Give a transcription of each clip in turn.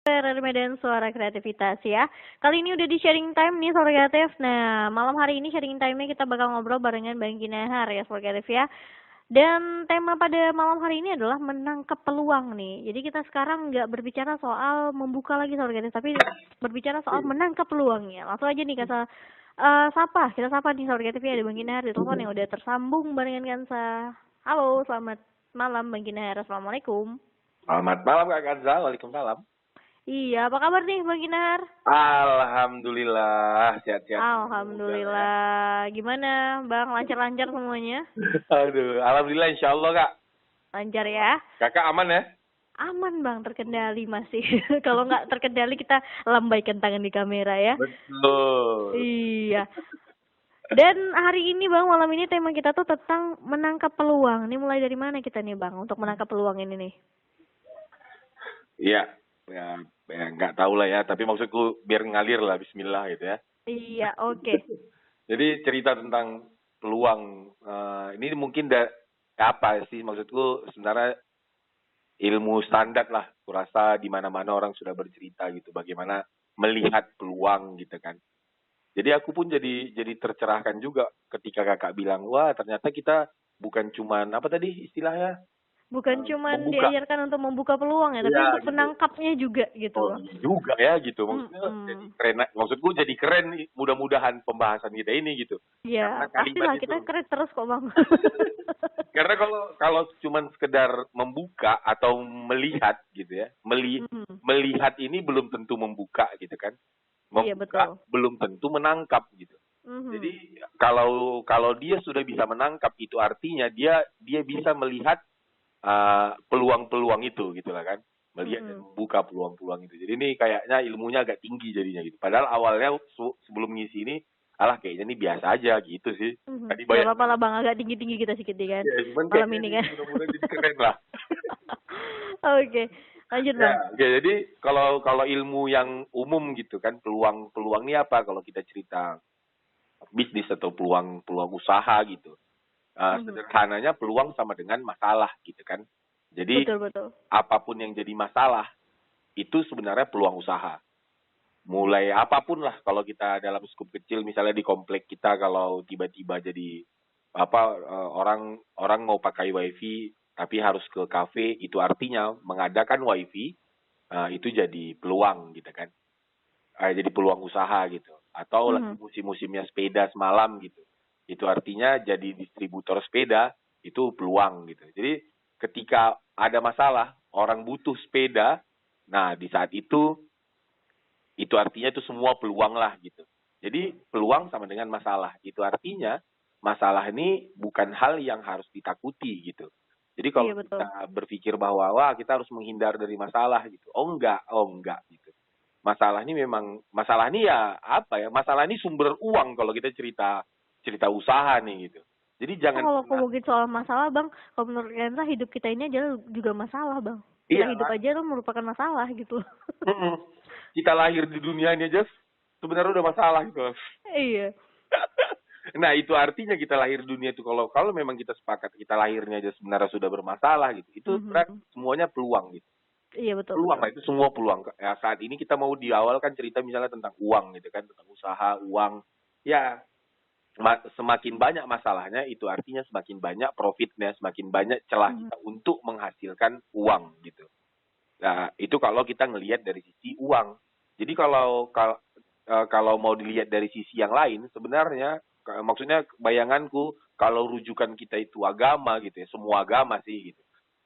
Medan Suara Kreativitas ya. Kali ini udah di sharing time nih Suara Kreatif. Nah, malam hari ini sharing time-nya kita bakal ngobrol barengan Bang Kinahar ya Suara Kreatif ya. Dan tema pada malam hari ini adalah menangkap peluang nih. Jadi kita sekarang nggak berbicara soal membuka lagi Suara Kreatif, tapi berbicara soal menangkap peluangnya. Langsung aja nih kita sapa nih Suara Kreatif ya, ada Bang Kinahar di telepon yang udah tersambung barengan Kansa. Halo, selamat malam Bang Kinahar. Assalamualaikum. Selamat malam Kak Kanza, waalaikumsalam. Iya, apa kabar nih Bang Kinar? Alhamdulillah, sehat-sehat. Alhamdulillah. Gimana Bang, lancar-lancar semuanya? Aduh, alhamdulillah insya Allah Kak. Lancar ya? Kakak aman ya? Aman Bang, terkendali masih. Kalau nggak terkendali kita lambaikan tangan di kamera ya. Betul. Iya. Dan hari ini Bang, malam ini tema kita tuh tentang menangkap peluang. Ini mulai dari mana kita nih Bang untuk menangkap peluang ini nih? Iya, ya nggak tahu lah ya, tapi maksudku biar ngalir lah, bismillah gitu ya. Iya, oke. Jadi cerita tentang peluang, ini mungkin apa sih maksudku sebenarnya ilmu standar lah, kurasa di mana-mana orang sudah bercerita gitu, bagaimana melihat peluang gitu kan. Jadi aku pun jadi tercerahkan juga ketika kakak bilang, wah ternyata kita bukan cuman apa tadi istilahnya? Bukan cuma Membuka. diajarkan untuk membuka peluang ya, tapi Iya, untuk gitu. menangkapnya juga gitu Oh, loh. iya juga ya gitu. Maksudnya jadi keren. Maksudku jadi keren nih, mudah-mudahan pembahasan kita ini gitu. Iya, Karena kalimat pastilah itu. kita keren terus kok Bang. Karena kalau cuman sekedar membuka atau melihat gitu ya, melihat ini belum tentu membuka gitu kan. Iya, Membuka betul. belum tentu menangkap gitu. Jadi kalau dia sudah bisa menangkap, itu artinya dia bisa melihat peluang-peluang itu gitu lah kan, melihat dan membuka peluang-peluang itu. Jadi ini kayaknya ilmunya agak tinggi jadinya gitu. Padahal awalnya sebelum ngisi ini, kayaknya ini biasa aja gitu sih. Tadi Gak apa-apa lah Bang, agak tinggi-tinggi kita sedikit kan. Ya, cuman Malam ini kan. mudah-mudahan jadi keren lah. Oke, lanjut Bang. Ya, oke, jadi kalau ilmu yang umum gitu kan, peluang ini apa kalau kita cerita bisnis atau peluang usaha gitu. Sederhananya peluang sama dengan masalah gitu kan. Jadi Betul. apapun yang jadi masalah itu sebenarnya peluang usaha. Mulai apapun lah, kalau kita dalam skup kecil misalnya di komplek kita, kalau tiba-tiba jadi orang mau pakai wifi tapi harus ke kafe, itu artinya mengadakan wifi itu jadi peluang gitu kan. Jadi peluang usaha gitu. Atau lagi musim-musimnya sepeda semalam gitu. Itu artinya jadi distributor sepeda, itu peluang gitu. Jadi ketika ada masalah, orang butuh sepeda, nah di saat itu artinya itu semua peluang lah gitu. Jadi peluang sama dengan masalah. Itu artinya masalah ini bukan hal yang harus ditakuti gitu. Jadi kalau kita berpikir bahwa wah kita harus menghindar dari masalah gitu. Oh enggak gitu. Masalah ini ya apa ya? Masalah ini sumber uang kalau kita cerita usaha nih gitu. Jadi jangan kalau ngomongin soal masalah Bang, kalau menurut Kenza hidup kita ini aja juga masalah Bang. Kita hidup aja itu merupakan masalah gitu. Kita lahir di dunia ini aja sebenarnya udah masalah gitu. Iya. Nah itu artinya kita lahir di dunia itu kalau memang kita sepakat kita lahirnya aja sebenarnya sudah bermasalah gitu. Itu semuanya peluang gitu. Iya betul. Peluang lah, itu semua peluang. Ya, saat ini kita mau di awal kan cerita misalnya tentang uang gitu kan, tentang usaha, uang. Ya semakin banyak masalahnya, itu artinya semakin banyak profitnya, semakin banyak celah kita untuk menghasilkan uang gitu. Nah itu kalau kita ngelihat dari sisi uang. Jadi kalau mau dilihat dari sisi yang lain, sebenarnya maksudnya bayanganku kalau rujukan kita itu agama gitu ya, semua agama sih gitu,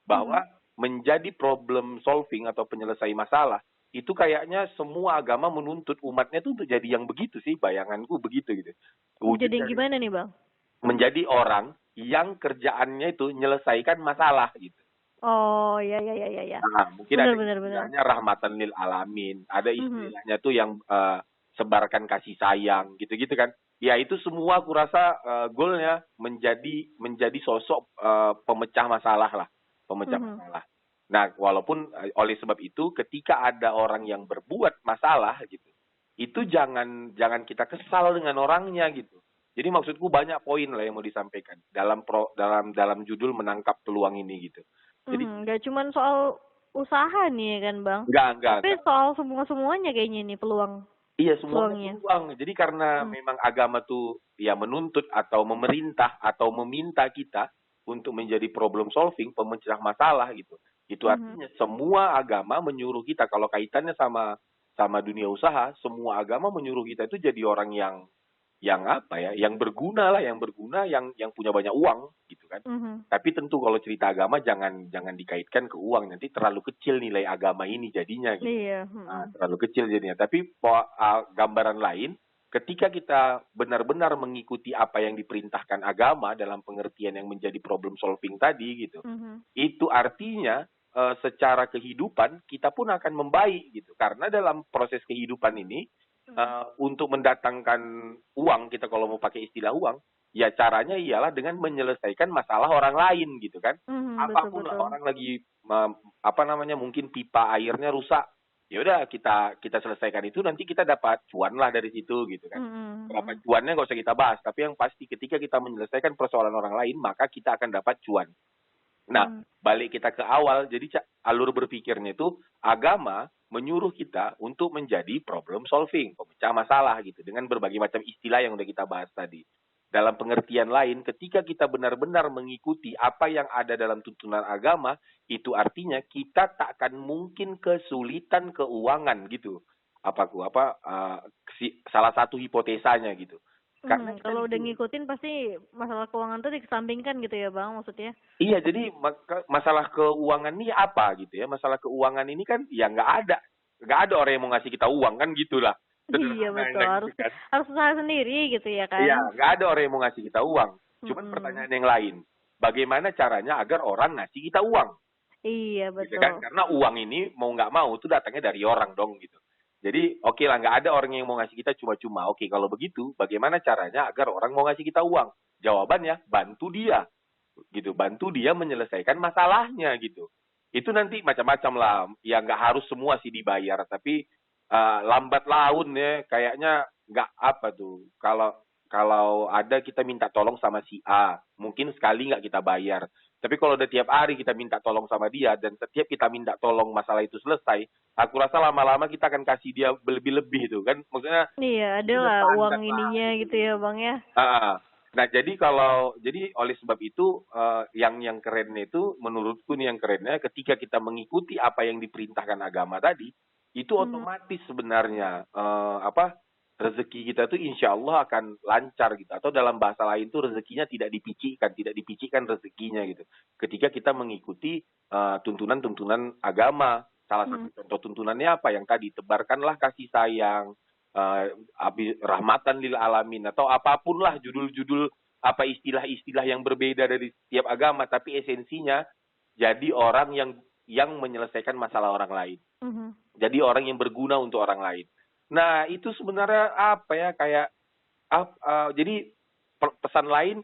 bahwa menjadi problem solving atau penyelesai masalah itu kayaknya semua agama menuntut umatnya tuh untuk jadi yang begitu sih, bayanganku begitu gitu. Jadi gimana nih Bang? Menjadi orang yang kerjaannya itu menyelesaikan masalah gitu. Oh iya. Nah, mungkin ada istilahnya rahmatan lil alamin, ada istilahnya tuh yang sebarkan kasih sayang gitu-gitu kan. Ya itu semua aku rasa goalnya menjadi sosok pemecah masalah lah, masalah. Nah, walaupun oleh sebab itu ketika ada orang yang berbuat masalah gitu, itu jangan kita kesal dengan orangnya gitu. Jadi maksudku banyak poin lah yang mau disampaikan dalam judul menangkap peluang ini gitu. Jadi nggak cuma soal usaha nih ya kan Bang. Enggak. Tapi soal semuanya kayaknya nih Iya, semuanya peluangnya. peluang. Jadi karena memang agama tuh ya menuntut atau memerintah atau meminta kita untuk menjadi problem solving, pemecah masalah gitu. Itu artinya semua agama menyuruh kita, kalau kaitannya sama dunia usaha, semua agama menyuruh kita itu jadi orang yang apa ya, yang berguna lah, yang punya banyak uang gitu kan. Tapi tentu kalau cerita agama jangan dikaitkan ke uang, nanti terlalu kecil nilai agama ini jadinya gitu. Iya. Terlalu kecil jadinya. Tapi gambaran lain, ketika kita benar-benar mengikuti apa yang diperintahkan agama dalam pengertian yang menjadi problem solving tadi gitu, itu artinya secara kehidupan kita pun akan membaik gitu. Karena dalam proses kehidupan ini untuk mendatangkan uang, kita kalau mau pakai istilah uang, ya caranya ialah dengan menyelesaikan masalah orang lain gitu kan. Apapun lah, orang lagi mungkin pipa airnya rusak, ya udah kita selesaikan itu, nanti kita dapat cuan lah dari situ gitu kan. Berapa cuannya nggak usah kita bahas, tapi yang pasti ketika kita menyelesaikan persoalan orang lain, maka kita akan dapat cuan. Nah, balik kita ke awal, jadi alur berpikirnya itu agama menyuruh kita untuk menjadi problem solving, pemecah masalah gitu, dengan berbagai macam istilah yang udah kita bahas tadi. Dalam pengertian lain, ketika kita benar-benar mengikuti apa yang ada dalam tuntunan agama, itu artinya kita tak akan mungkin kesulitan keuangan gitu. Salah satu hipotesanya gitu. Karena kalau udah ngikutin pasti masalah keuangan tuh dikesampingkan gitu ya Bang, maksudnya? Iya, jadi masalah keuangan ini apa gitu ya? Masalah keuangan ini kan ya nggak ada orang yang mau ngasih kita uang kan gitulah. Iya betul, harus usaha sendiri gitu ya kan? Iya, nggak ada orang yang mau ngasih kita uang. Cuman pertanyaan yang lain, bagaimana caranya agar orang ngasih kita uang? Iya betul. Gitu kan? Karena uang ini mau nggak mau itu datangnya dari orang dong gitu. Jadi oke lah, nggak ada orang yang mau ngasih kita cuma-cuma. Oke, kalau begitu bagaimana caranya agar orang mau ngasih kita uang? Jawabannya bantu dia gitu, bantu dia menyelesaikan masalahnya gitu. Itu nanti macam-macam lah, ya nggak harus semua sih dibayar, tapi lambat laun ya kayaknya nggak apa tuh, kalau ada kita minta tolong sama si A, mungkin sekali nggak kita bayar, tapi kalau udah tiap hari kita minta tolong sama dia dan setiap kita minta tolong masalah itu selesai, aku rasa lama-lama kita akan kasih dia lebih-lebih tuh kan, maksudnya iya ada lah uang ininya gitu ya Bang ya. Nah, jadi oleh sebab itu yang kerennya itu menurutku nih, yang kerennya ketika kita mengikuti apa yang diperintahkan agama tadi, itu otomatis sebenarnya rezeki kita tuh insya Allah akan lancar gitu, atau dalam bahasa lain tuh rezekinya tidak dipicikkan rezekinya gitu. Ketika kita mengikuti tuntunan-tuntunan agama, salah satu contoh tuntunannya apa yang tadi, tebarkanlah kasih sayang, rahmatan lil alamin, atau apapun lah judul-judul apa istilah-istilah yang berbeda dari setiap agama, tapi esensinya jadi orang yang menyelesaikan masalah orang lain. Jadi orang yang berguna untuk orang lain. Nah, itu sebenarnya apa ya, kayak jadi pesan lain,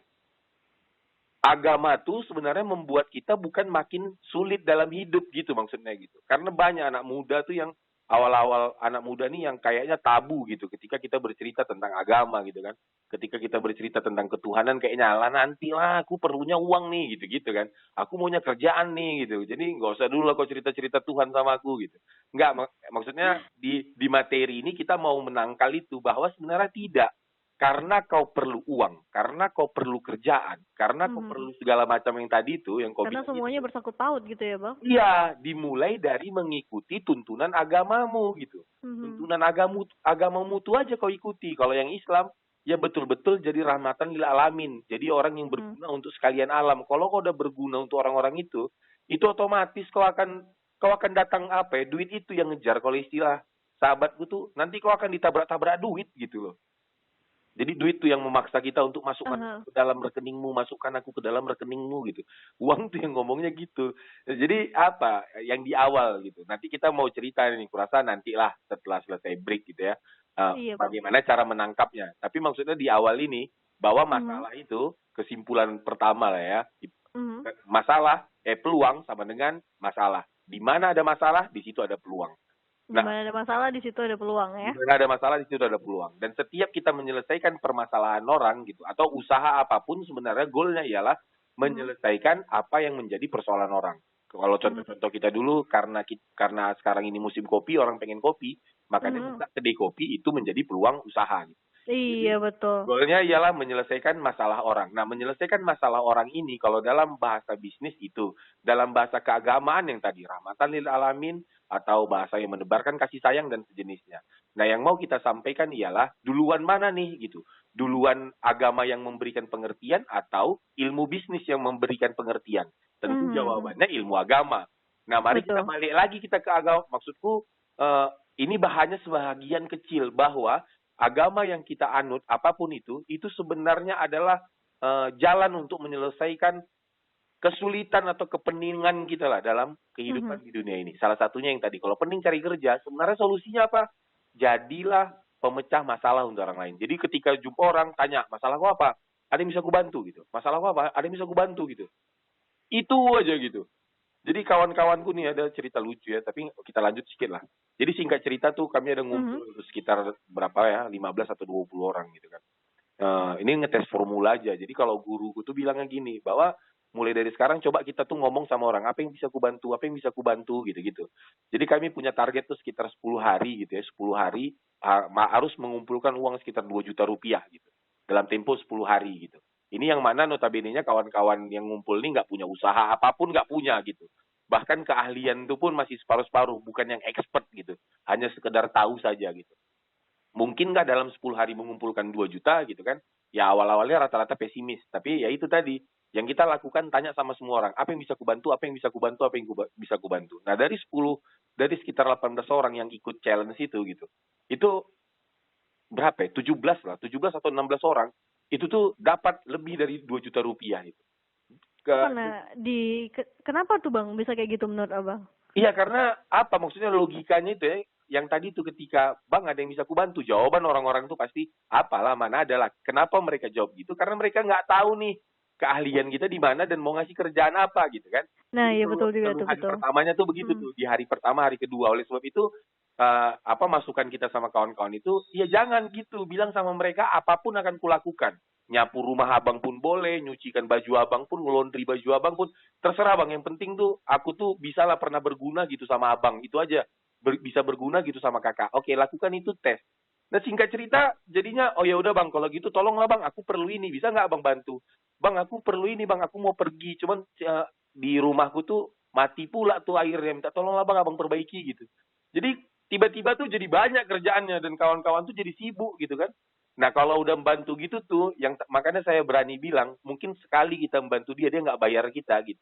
agama tuh sebenarnya membuat kita bukan makin sulit dalam hidup gitu maksudnya gitu. Karena banyak anak muda tuh yang awal-awal anak muda nih yang kayaknya tabu gitu ketika kita bercerita tentang agama gitu kan. Ketika kita bercerita tentang ketuhanan kayaknya lah nantilah, aku perlunya uang nih gitu kan. Aku maunya kerjaan nih gitu. Jadi nggak usah dulu lah kau cerita-cerita Tuhan sama aku gitu. Nggak, maksudnya di materi ini kita mau menangkal itu bahwa sebenarnya tidak. Karena kau perlu uang, karena kau perlu kerjaan, karena kau perlu segala macam yang tadi itu, yang kau karena semuanya bersangkut paut gitu ya Bang? Iya, dimulai dari mengikuti tuntunan agamamu gitu. Tuntunan agamamu itu aja kau ikuti. Kalau yang Islam, ya betul-betul jadi rahmatan lil alamin. Jadi orang yang berguna untuk sekalian alam. Kalau kau udah berguna untuk orang-orang itu otomatis kau akan datang duit itu yang ngejar. Kalau istilah sahabatku tuh, nanti kau akan ditabrak-tabrak duit gitu loh. Jadi duit tuh yang memaksa kita untuk masukkan ke dalam rekeningmu, masukkan aku ke dalam rekeningmu gitu. Uang tuh yang ngomongnya gitu. Jadi yang di awal gitu. Nanti kita mau cerita nih, kurasa nantilah setelah selesai break gitu ya. Bagaimana cara menangkapnya. Tapi maksudnya di awal ini, bahwa masalah itu, kesimpulan pertama lah ya. Masalah, peluang sama dengan masalah. Di mana ada masalah, di situ ada peluang. Di mana ada masalah di situ ada peluang ya. Di mana ada masalah di situ ada peluang. Dan setiap kita menyelesaikan permasalahan orang gitu atau usaha apapun, sebenarnya goalnya ialah menyelesaikan apa yang menjadi persoalan orang. Kalau contoh-contoh kita dulu, karena sekarang ini musim kopi, orang pengen kopi, makanya buka kedai kopi itu menjadi peluang usaha. Jadi Iya, betul. goalnya ialah menyelesaikan masalah orang. Nah, menyelesaikan masalah orang ini kalau dalam bahasa bisnis itu, dalam bahasa keagamaan yang tadi, rahmatan lil alamin, atau bahasa yang menebarkan kasih sayang dan sejenisnya. Nah, yang mau kita sampaikan ialah duluan mana nih gitu. Duluan agama yang memberikan pengertian atau ilmu bisnis yang memberikan pengertian. Tentu jawabannya ilmu agama. Nah, mari kita balik lagi kita ke agama. Maksudku, ini bahannya sebagian kecil bahwa agama yang kita anut, apapun itu sebenarnya adalah jalan untuk menyelesaikan kesulitan atau kepeningan kita lah dalam kehidupan di dunia ini. Salah satunya yang tadi, kalau pening cari kerja, sebenarnya solusinya apa? Jadilah pemecah masalah untuk orang lain. Jadi ketika jumpa orang, tanya, masalah gua apa? Ada yang bisa aku bantu gitu. Masalah gua apa? Ada yang bisa aku bantu gitu. Itu aja gitu. Jadi kawan-kawanku nih ada cerita lucu ya, tapi kita lanjut sedikit lah. Jadi singkat cerita tuh kami ada ngumpul sekitar berapa ya, 15 atau 20 orang gitu kan. Ini ngetes formula aja. Jadi kalau guruku tuh bilangnya gini, bahwa mulai dari sekarang coba kita tuh ngomong sama orang, apa yang bisa aku bantu, apa yang bisa aku bantu gitu-gitu. Jadi kami punya target tuh sekitar 10 hari gitu ya, 10 hari harus mengumpulkan uang sekitar 2 juta rupiah gitu. Dalam tempo 10 hari gitu. Ini yang mana notabene-nya kawan-kawan yang ngumpul ini nggak punya usaha apapun, nggak punya gitu. Bahkan keahlian itu pun masih separuh-separuh, bukan yang expert gitu. Hanya sekedar tahu saja gitu. Mungkin nggak dalam 10 hari mengumpulkan 2 juta gitu kan. Ya awal-awalnya rata-rata pesimis. Tapi ya itu tadi, yang kita lakukan tanya sama semua orang, apa yang bisa kubantu, apa yang bisa kubantu, apa yang bisa kubantu. Nah dari sekitar 18 orang yang ikut challenge itu gitu. Itu berapa ya? 17 lah, 17 atau 16 orang. Itu tuh dapat lebih dari 2 juta rupiah itu. Kenapa tuh Bang bisa kayak gitu menurut Abang? Iya, karena apa maksudnya logikanya itu ya, yang tadi tuh ketika Bang ada yang bisa kubantu, jawaban orang-orang tuh pasti apalah, mana adalah. Kenapa mereka jawab gitu? Karena mereka nggak tahu nih keahlian kita di mana dan mau ngasih kerjaan apa gitu kan. Nah, iya betul juga tuh, hari betul. Pertamanya tuh begitu tuh, di hari pertama, hari kedua. Oleh sebab itu masukan kita sama kawan-kawan itu, ya jangan gitu, bilang sama mereka apapun akan kulakukan. Nyapu rumah abang pun boleh, nyucikan baju abang pun, ngelondri baju abang pun, terserah bang. Yang penting tuh aku tuh bisalah pernah berguna gitu sama abang, itu aja. Bisa berguna gitu sama kakak. Oke, lakukan itu tes. Nah singkat cerita jadinya, oh ya udah bang, kalau gitu tolonglah bang, aku perlu ini, bisa nggak abang bantu? Bang, aku perlu ini bang, aku mau pergi, cuman di rumahku tuh mati pula tuh airnya, minta tolonglah bang, abang perbaiki gitu. Jadi tiba-tiba tuh jadi banyak kerjaannya dan kawan-kawan tuh jadi sibuk gitu kan. Nah kalau udah membantu gitu tuh, makanya saya berani bilang, mungkin sekali kita membantu dia nggak bayar kita gitu.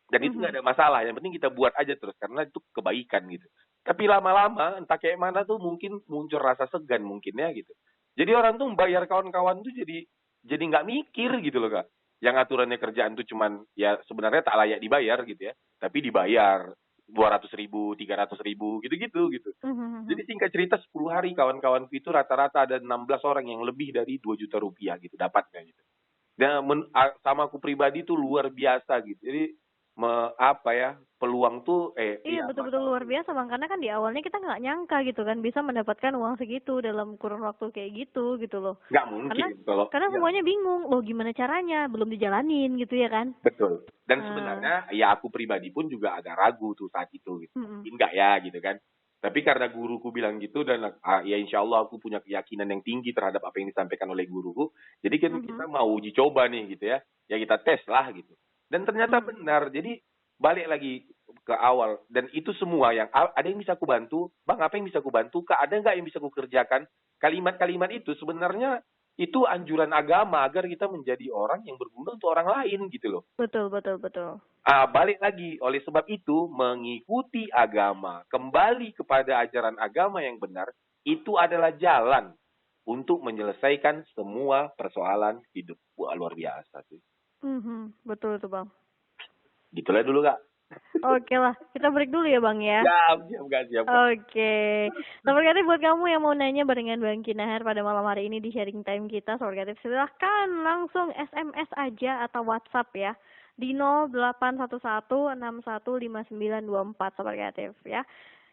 Dan itu nggak ada masalah, yang penting kita buat aja terus, karena itu kebaikan gitu. Tapi lama-lama, entah kayak mana tuh mungkin muncul rasa segan mungkin ya gitu. Jadi orang tuh membayar kawan-kawan tuh jadi nggak mikir gitu loh Kak. Yang aturannya kerjaan tuh cuman, ya sebenarnya tak layak dibayar gitu ya. Tapi dibayar 200.000, 300.000 gitu-gitu gitu. Jadi singkat cerita 10 hari kawan-kawan itu rata-rata ada 16 orang yang lebih dari 2 juta rupiah gitu dapatnya gitu. Dan sama aku pribadi tuh luar biasa gitu. Jadi peluang tuh iya betul-betul luar biasa bang, karena kan di awalnya kita nggak nyangka gitu kan bisa mendapatkan uang segitu dalam kurun waktu kayak gitu loh. Nggak mungkin karena semuanya bingung loh gimana caranya, belum dijalanin gitu ya kan. Betul. Dan sebenarnya ya aku pribadi pun juga agak ragu tuh saat itu gitu. Enggak ya gitu kan. Tapi karena guruku bilang gitu dan ya insya Allah aku punya keyakinan yang tinggi terhadap apa yang disampaikan oleh guruku. Jadi kan kita mau uji coba nih gitu ya. Ya kita tes lah gitu. Dan ternyata benar. Jadi balik lagi ke awal. Dan itu semua yang ada yang bisa aku bantu. Bang apa yang bisa aku bantu? Kak ada nggak yang bisa aku kerjakan? Kalimat-kalimat itu sebenarnya itu anjuran agama agar kita menjadi orang yang berguna untuk orang lain gitu loh. Betul. Balik lagi, oleh sebab itu mengikuti agama, kembali kepada ajaran agama yang benar, itu adalah jalan untuk menyelesaikan semua persoalan hidup. Wah, luar biasa sih. Betul tuh bang. Gitulah dulu Kak. Oke lah, kita break dulu ya Bang ya. Siap. Oke. Sobat Kreatif, buat kamu yang mau nanya barengan Bang Kinahar pada malam hari ini di sharing time kita, Sobat Kreatif silahkan langsung SMS aja atau WhatsApp ya di 0811615924 Sobat Kreatif ya.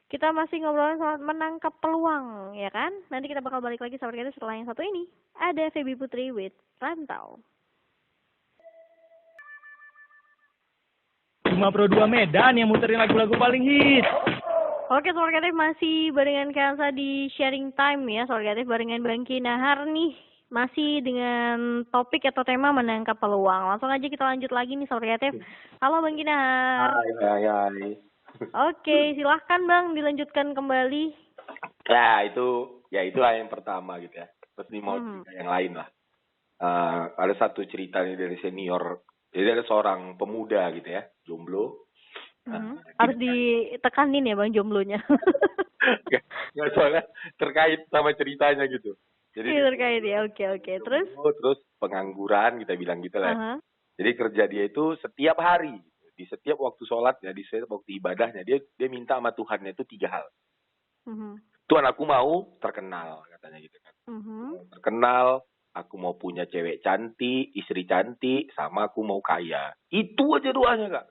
Kita masih ngobrolin soal menangkap peluang ya kan. Nanti kita bakal balik lagi Sobat Kreatif setelah yang satu ini. Ada Feby Putri with Rantau. Cuma Pro 2 Medan yang muterin lagu-lagu paling hits. Oke, Sobat Kreatif masih barengan Kansa di sharing time ya, Sobat Kreatif barengan Bang Kinahar nih. Masih dengan topik atau tema menangkap peluang. Langsung aja kita lanjut lagi nih, Sobat Kreatif. Halo Bang Kinahar. Hai. Oke, silahkan Bang dilanjutkan kembali. Nah, itulah yang pertama gitu ya. Terus nih mau cerita yang lain lah. Ada satu cerita nih dari senior. Jadi ada seorang pemuda gitu ya, jomblo. Harus ditekanin ya Bang jomblonya. Nggak, soalnya terkait sama ceritanya gitu. Jadi terkait ya, oke. Terus pengangguran kita bilang gitu lah. Jadi kerja dia itu setiap hari, di setiap waktu sholatnya, di setiap waktu ibadahnya, dia minta sama Tuhannya itu 3 hal. Tuhan, aku mau terkenal, katanya gitu kan. Terkenal, aku mau punya cewek cantik, istri cantik, sama aku mau kaya. Itu aja doanya, Kak.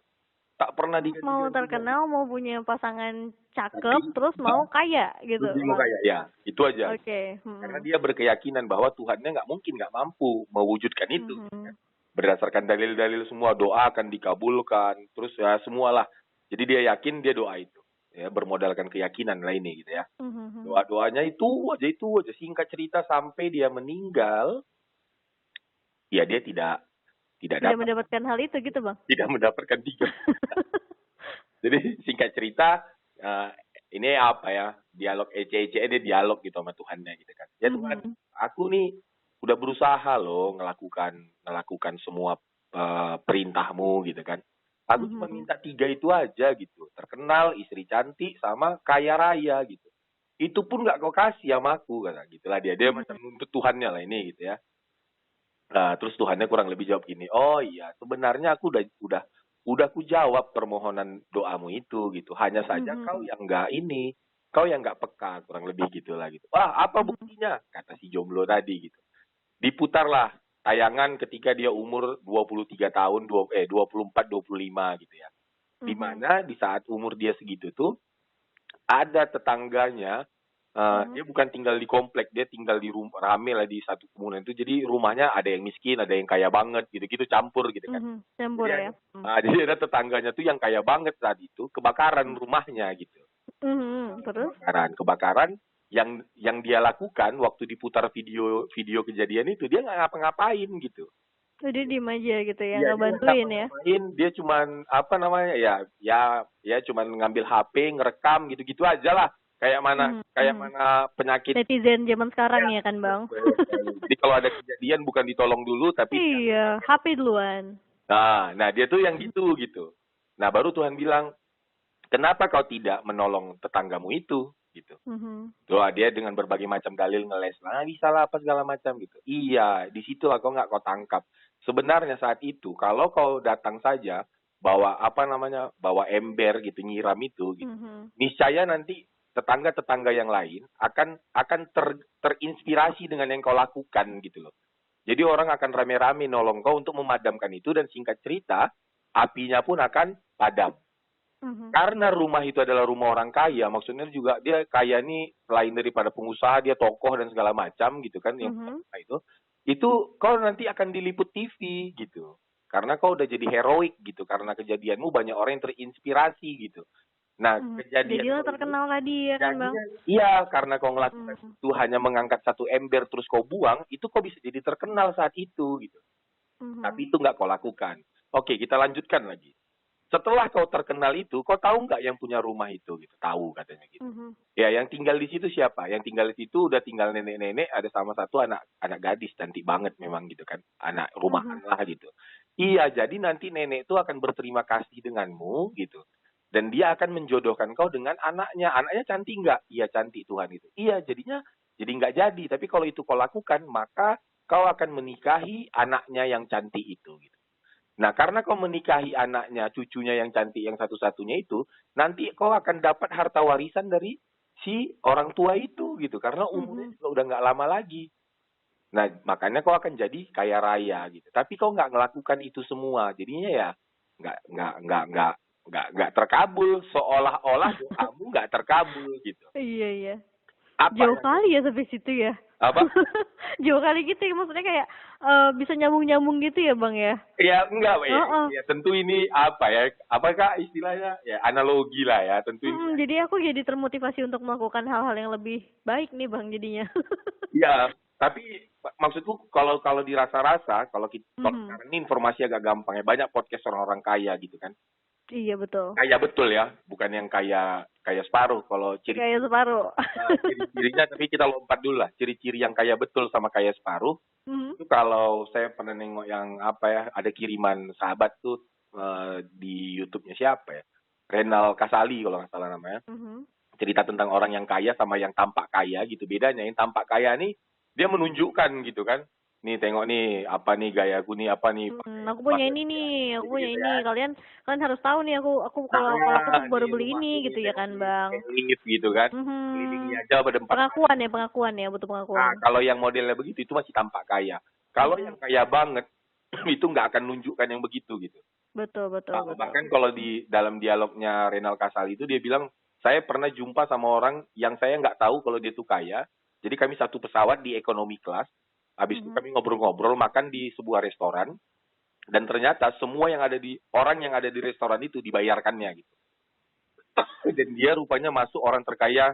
Tak pernah diganti. Mau terkenal, mau punya pasangan cakep, terus mau kaya gitu. Mau kaya, ya. Itu aja. Oke. Karena dia berkeyakinan bahwa Tuhannya nggak mampu mewujudkan itu. Berdasarkan dalil-dalil semua, doa akan dikabulkan, terus ya semualah. Jadi dia yakin, dia doa itu. Ya, bermodalkan keyakinan lah ini gitu ya. Doa-doanya itu aja. Singkat cerita sampai dia meninggal, ya dia tidak mendapatkan hal itu gitu Bang? Tidak mendapatkan 3. Jadi singkat cerita, ini apa ya, dialog dia dialog gitu sama Tuhannya gitu kan. Ya Tuhan, aku nih udah berusaha loh ngelakukan semua perintahmu gitu kan. Aku cuma minta 3 itu aja gitu. Terkenal, istri cantik, sama kaya raya gitu. Itu pun nggak kau kasih sama aku, kata gitulah dia macam nuntut Tuhannya lah ini gitu ya. Nah, terus Tuhannya kurang lebih jawab gini, oh iya, sebenarnya aku udah aku jawab permohonan doamu itu gitu. Hanya saja kau yang nggak peka, kurang lebih gitulah gitu. Wah, apa buktinya? Kata si jomblo tadi gitu. Diputarlah tayangan ketika dia umur 23 tahun, 24, 25 gitu ya. Di mana di saat umur dia segitu tuh, ada tetangganya, dia bukan tinggal di komplek, dia tinggal di rumah rame lah di satu komunan itu. Jadi rumahnya ada yang miskin, ada yang kaya banget gitu-gitu campur gitu kan. Campur jadi, ya. Jadi ada tetangganya tuh yang kaya banget saat itu, kebakaran rumahnya gitu. Terus? Kebakaran yang dia lakukan waktu diputar video kejadian itu, dia nggak ngapa-ngapain gitu. Dia diem aja gitu ya, nggak bantuin ya? Dia cuman ya cuman ngambil HP, ngerekam gitu-gitu aja lah. Kayak mana penyakit netizen zaman sekarang ya kan Bang. Jadi kalau ada kejadian bukan ditolong dulu tapi iya, HP duluan. Nah dia tuh yang gitu. Nah baru Tuhan bilang, kenapa kau tidak menolong tetanggamu itu gitu. Doa dia dengan berbagai macam dalil ngeles, bisa lah apa segala macam gitu. Iya, di situ kau nggak kau tangkap. Sebenarnya saat itu kalau kau datang saja bawa bawa ember gitu, nyiram itu gitu. Niscaya nanti tetangga yang lain akan terinspirasi dengan yang kau lakukan gitu loh. Jadi orang akan rame-rame nolong kau untuk memadamkan itu, dan singkat cerita apinya pun akan padam. Karena rumah itu adalah rumah orang kaya, maksudnya juga dia kaya nih selain daripada pengusaha, dia tokoh dan segala macam gitu kan, yang itu kau nanti akan diliput TV gitu. Karena kau udah jadi heroik gitu, karena kejadianmu banyak orang yang terinspirasi gitu. Nah, jadilah terkenal tadi ya kan Bang? Iya, karena kau ngelakukan itu hanya mengangkat satu ember terus kau buang, itu kau bisa jadi terkenal saat itu gitu. Tapi itu nggak kau lakukan. Oke, kita lanjutkan lagi. Setelah kau terkenal itu, kau tahu nggak yang punya rumah itu gitu? Tahu katanya gitu. Ya, yang tinggal di situ siapa? Yang tinggal di situ udah tinggal nenek-nenek, ada sama satu anak gadis cantik banget memang gitu kan. Anak rumahan lah gitu. Iya, jadi nanti nenek itu akan berterima kasih denganmu gitu. Dan dia akan menjodohkan kau dengan anaknya. Anaknya cantik nggak? Iya, cantik Tuhan itu. Iya, jadi nggak jadi. Tapi kalau itu kau lakukan, maka kau akan menikahi anaknya yang cantik itu gitu. Nah, karena kau menikahi anaknya, cucunya yang cantik yang satu-satunya itu, nanti kau akan dapat harta warisan dari si orang tua itu gitu. Karena umurnya juga udah nggak lama lagi. Nah, makanya kau akan jadi kaya raya gitu. Tapi kau nggak melakukan itu semua. Jadinya ya nggak terkabul, seolah-olah doamu nggak terkabul gitu. Iya. Jauh kali ya sampai situ ya. Apa? Jauh kali gitu ya, maksudnya kayak bisa nyambung-nyambung gitu ya Bang ya? Ya enggak, Pak, ya. Heeh. Ya tentu ini apa ya? Apakah istilahnya ya analogi lah ya. Tentu ini. Jadi aku jadi termotivasi untuk melakukan hal-hal yang lebih baik nih Bang jadinya. Ya, tapi maksudku kalau kalau dirasa-rasa kalau kita kalau Mhm. sekarang ini informasi agak gampang ya. Banyak podcast orang-orang kaya gitu kan. Iya betul. Kaya betul ya, bukan yang kaya kaya separuh. Kalau Kayak separuh. ciri-cirinya, tapi kita lompat dulu lah. Ciri-ciri yang kaya betul sama kaya separuh Mhm. itu kalau saya pernah nengok yang apa ya, ada kiriman sahabat tuh di YouTube-nya siapa ya? Renal Kasali kalau nggak salah namanya. Mhm. Cerita tentang orang yang kaya sama yang tampak kaya gitu. Bedanya yang tampak kaya nih dia menunjukkan gitu kan. Nih tengok nih apa nih gayaku nih apa nih pakai Aku punya ini nih, aku punya ini. Kalian harus tahu nih aku kalau aku tuh baru beli ini gitu ya kan, Bang. lift gitu kan. Kelilingi Mhm. aja pada 4. Pengakuan ya, butuh Nah, pengakuan. kalau yang modelnya begitu itu masih tampak kaya. Kalau yang kaya banget itu nggak akan nunjukkan yang begitu gitu. Betul, betul, betul. Bahkan kalau di dalam dialognya Renal Kasali itu dia bilang, saya pernah jumpa sama orang yang saya nggak tahu kalau dia tuh kaya. Jadi kami satu pesawat di economy class. Habis itu kami ngobrol-ngobrol, makan di sebuah restoran. Dan ternyata semua yang ada di orang yang ada di restoran itu dibayarkannya gitu. Dan dia rupanya masuk orang terkaya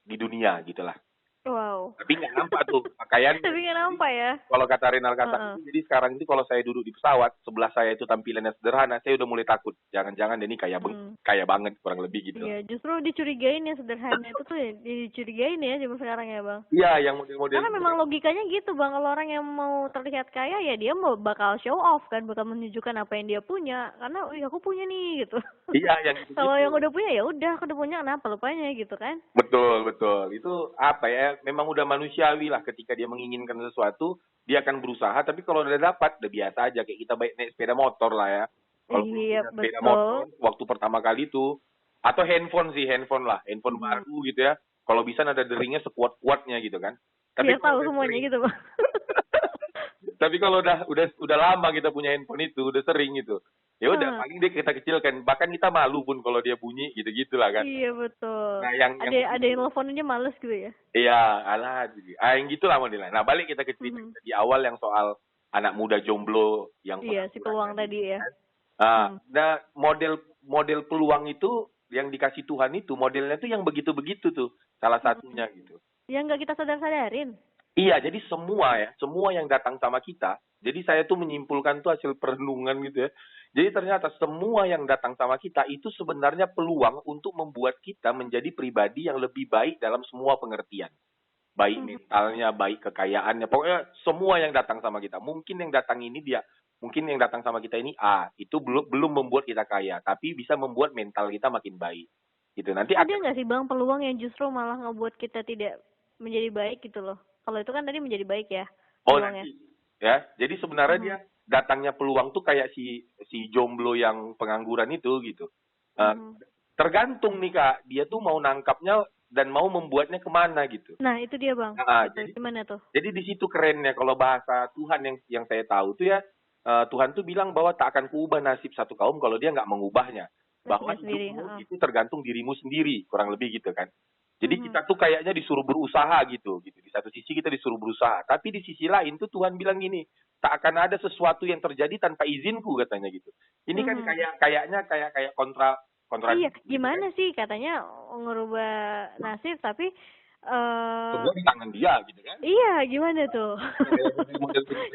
di dunia gitulah. Wow. Tapi nggak nampak tuh pakaian. Tapi nggak nampak ya. Kalau kata Renal Kasali, jadi sekarang itu kalau saya duduk di pesawat, sebelah saya itu tampilannya sederhana, saya udah mulai takut. Jangan-jangan dia ini kaya banget kurang lebih gitu. Iya, justru dicurigain yang sederhana itu tuh ya, dicurigain ya zaman sekarang ya Bang. Iya, yang model-model. Karena memang logikanya gitu Bang, kalau orang yang mau terlihat kaya ya dia mau bakal show off kan, bakal menunjukkan apa yang dia punya. Karena, aku punya nih gitu. Iya, yang gitu. Kalau yang udah punya ya udah, aku udah punya kenapa lupanya gitu kan? Betul, betul. Itu apa ya? Memang udah manusiawi lah ketika dia menginginkan sesuatu, dia akan berusaha. Tapi kalau udah dapat, udah biasa aja. Kayak kita baik naik sepeda motor lah ya. Kalau Iya, punya sepeda betul. motor, waktu pertama kali itu, atau handphone lah, handphone baru gitu ya. Kalau bisa ada deringnya sekuat-kuatnya gitu kan. Tapi Biar tahu semuanya gitu Bang. tapi kalau udah lama kita punya handphone itu, udah sering gitu. Ya udah, paling dia kita kecilkan. Bahkan kita malu pun kalau dia bunyi gitu-gitulah kan. Iya betul. Nah, ada yang teleponnya males gitu ya. Iya, alah. Yang gitulah modelnya. Nah, balik kita ke cerita di awal yang soal anak muda jomblo yang Iya, si peluang tadi ya. Nah, model peluang itu yang dikasih Tuhan itu modelnya tuh yang begitu-begitu tuh salah satunya gitu. Yang nggak kita sadar-sadarin. Iya, jadi semua yang datang sama kita. Jadi saya tuh menyimpulkan tuh hasil perenungan gitu ya. Jadi ternyata semua yang datang sama kita itu sebenarnya peluang untuk membuat kita menjadi pribadi yang lebih baik dalam semua pengertian. Baik mentalnya, baik kekayaannya. Pokoknya semua yang datang sama kita. Mungkin yang datang sama kita ini itu belum membuat kita kaya, tapi bisa membuat mental kita makin baik. Gitu. Nanti ada nggak sih Bang peluang yang justru malah ngebuat kita tidak menjadi baik gitu loh? Kalau itu kan tadi menjadi baik ya peluangnya. Ya, jadi sebenarnya dia datangnya peluang tuh kayak si jomblo yang pengangguran itu gitu. Tergantung nih Kak, dia tuh mau nangkapnya dan mau membuatnya kemana gitu. Nah itu dia Bang. Jadi, gimana tuh? Jadi di situ kerennya kalau bahasa Tuhan yang saya tahu tuh ya, Tuhan tuh bilang bahwa tak akan kuubah nasib satu kaum kalau dia nggak mengubahnya. Bahwa hidupmu itu tergantung dirimu sendiri, kurang lebih gitu kan. Jadi kita tuh kayaknya disuruh berusaha gitu. Di satu sisi kita disuruh berusaha, tapi di sisi lain tuh Tuhan bilang gini, tak akan ada sesuatu yang terjadi tanpa izinku katanya gitu. Ini kan kayaknya kontra. Iya, gimana sih katanya ngerubah nasib tapi semua di tangan dia gitu kan. Iya, gimana tuh?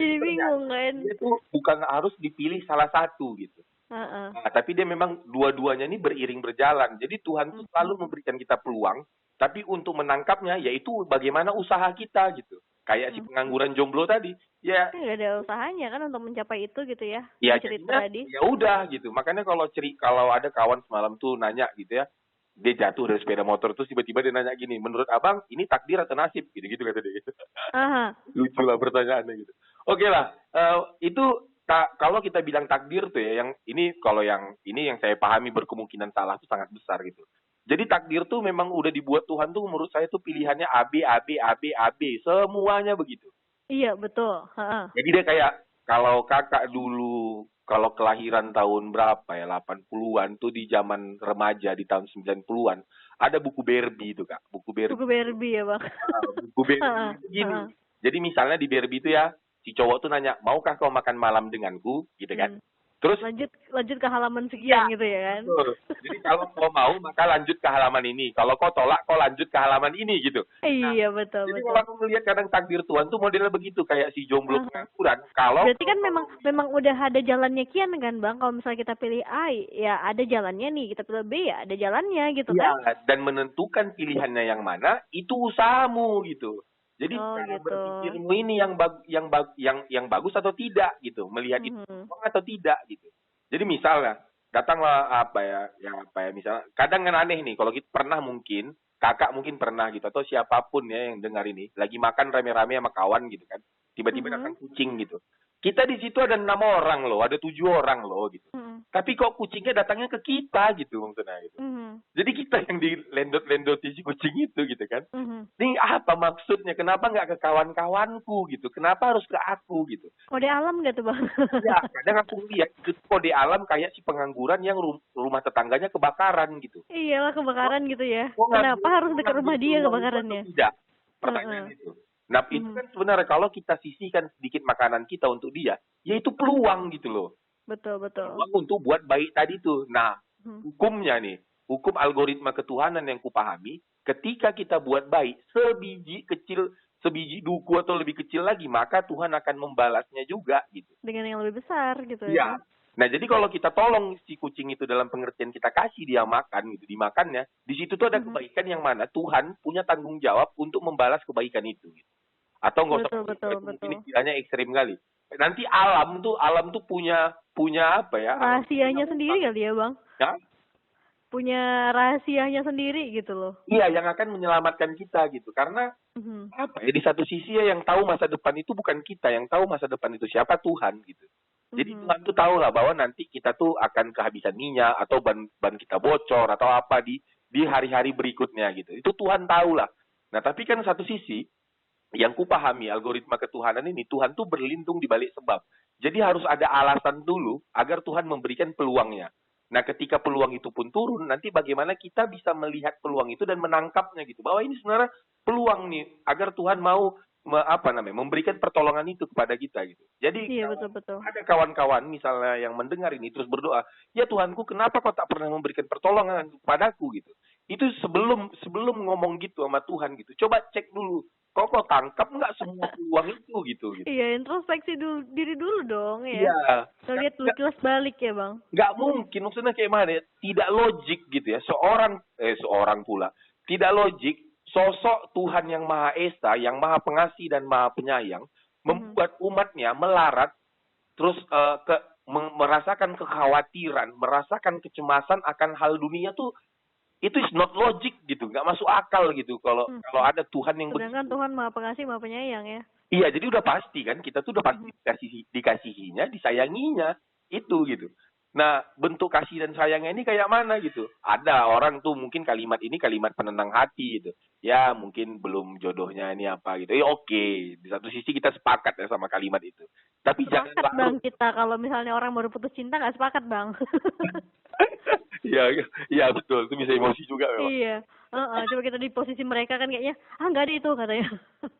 Jadi bingung kan. Dia tuh bukan harus dipilih salah satu gitu. Nah, tapi dia memang dua-duanya ini beriring berjalan. Jadi Tuhan tuh selalu memberikan kita peluang, tapi untuk menangkapnya yaitu bagaimana usaha kita gitu. Kayak si pengangguran jomblo tadi, ya nggak ada usahanya kan untuk mencapai itu gitu ya. Ya cerita tadi. Ya udah gitu. Makanya kalau ada kawan semalam tuh nanya gitu ya, dia jatuh dari sepeda motor terus tiba-tiba dia nanya gini, menurut abang ini takdir atau nasib? Gitu kata dia. Lucu lah pertanyaannya gitu. Oke lah, itu kalau kita bilang takdir tuh ya, yang saya pahami berkemungkinan salah tuh sangat besar gitu. Jadi takdir tuh memang udah dibuat Tuhan tuh menurut saya tuh pilihannya A, B, semuanya begitu. Iya, betul. Jadi dia kayak, kalau kakak dulu, kalau kelahiran tahun berapa ya, 80-an tuh di zaman remaja, di tahun 90-an, ada buku Barbie itu Kak, buku Barbie. Buku Barbie ya, Bang. Buku Barbie Heeh, itu gini. heeh. Jadi misalnya di Barbie itu ya, si cowok tuh nanya, maukah kau makan malam denganku, gitu kan? Terus Lanjut ke halaman sekian gitu ya kan. betul. Jadi kalau kau mau maka lanjut ke halaman ini. Kalau kau tolak kau lanjut ke halaman ini gitu. Iya, betul, Jadi betul. kalau aku melihat kadang takdir Tuhan tuh modelnya begitu kayak si jomblo pengangguran. Kalau Berarti kan memang udah ada jalannya kian kan, Bang. Kalau misalnya kita pilih A, ya ada jalannya nih. Kita pilih B, ya ada jalannya gitu ya, kan. dan menentukan pilihannya yang mana itu usahamu gitu. Jadi Oh, cara gitu. berpikirmu ini yang bagus atau tidak gitu, melihat itu peluang atau tidak gitu. Jadi misalnya datanglah apa ya misalnya kadang kan aneh nih kalau kita pernah mungkin kakak mungkin pernah gitu atau siapapun ya yang dengar ini lagi makan rame-rame sama kawan gitu kan tiba-tiba datang kucing gitu. Kita di situ ada 6 orang loh, ada 7 orang loh gitu. Tapi kok kucingnya datangnya ke kita gitu maksudnya gitu. Jadi kita yang dilendot-lendoti si kucing itu gitu kan. Ini apa maksudnya? Kenapa nggak ke kawan-kawanku gitu? Kenapa harus ke aku gitu? Kode alam gak tuh, Bang? Ya, kadang aku lihat itu kode alam kayak si pengangguran yang rumah tetangganya kebakaran gitu. Iyalah kebakaran gitu ya. Kok Kenapa harus dekat rumah dia kebakarannya? Tidak. Pertanyaan itu. Nah, itu kan sebenarnya kalau kita sisihkan sedikit makanan kita untuk dia, ya itu peluang gitu loh. Betul. Peluang untuk buat baik tadi tuh. Nah, hukumnya nih, hukum algoritma ketuhanan yang kupahami, ketika kita buat baik sebiji duku atau lebih kecil lagi, maka Tuhan akan membalasnya juga gitu. Dengan yang lebih besar gitu ya. Nah, jadi kalau kita tolong si kucing itu dalam pengertian kita kasih dia makan gitu, dimakannya, di situ tuh ada kebaikan yang mana Tuhan punya tanggung jawab untuk membalas kebaikan itu gitu. Atau nggak usah Betul. ini istilahnya ekstrim kali. Nanti alam tuh punya apa ya? Rahasianya sendiri kali ya, Bang? Ya? Punya rahasianya sendiri gitu loh. Iya, yang akan menyelamatkan kita gitu. Karena apa ya, di satu sisi ya yang tahu masa depan itu bukan kita, yang tahu masa depan itu siapa, Tuhan gitu. Jadi Tuhan tuh tahu lah bahwa nanti kita tuh akan kehabisan minyak atau ban kita bocor atau apa di hari-hari berikutnya gitu. Itu Tuhan tahu lah. Nah, tapi kan satu sisi yang kupahami algoritma ketuhanan ini, Tuhan tuh berlindung di balik sebab. Jadi harus ada alasan dulu agar Tuhan memberikan peluangnya. Nah, ketika peluang itu pun turun, nanti bagaimana kita bisa melihat peluang itu dan menangkapnya gitu. Bahwa ini sebenarnya peluang nih agar Tuhan mau memberikan pertolongan itu kepada kita gitu. Jadi iya, betul. ada kawan-kawan misalnya yang mendengar ini terus berdoa, ya Tuhanku kenapa kau tak pernah memberikan pertolongan kepadaku gitu. Itu sebelum ngomong gitu sama Tuhan gitu. Coba cek dulu, kau tangkap nggak semua peluang itu gitu. Iya, introspeksi diri dulu dong ya. Iya. Lihat kilas balik ya, Bang. Nggak mungkin, maksudnya kayak mana ya? Tidak logik gitu ya. Seorang pula. Tidak logik. Sosok Tuhan yang Maha Esa, yang Maha Pengasih dan Maha Penyayang, membuat umatnya melarat, terus merasakan kekhawatiran, merasakan kecemasan akan hal dunia tuh, itu is not logic gitu, nggak masuk akal gitu kalau ada Tuhan yang sedangkan Tuhan Maha Pengasih, Maha Penyayang ya. Iya, jadi udah pasti kan, kita tuh udah pasti dikasihinya, disayanginya, itu gitu. Nah, bentuk kasih dan sayangnya ini kayak mana gitu. Ada orang tuh mungkin kalimat ini kalimat penenang hati gitu. Ya, mungkin belum jodohnya ini apa gitu. Ya oke, di satu sisi kita sepakat ya sama kalimat itu. Tapi sepakat jangan Bang kita kalau misalnya orang baru putus cinta nggak sepakat, Bang. Iya betul, itu bisa emosi juga memang. Iya. Coba kita di posisi mereka kan kayaknya nggak ada itu katanya.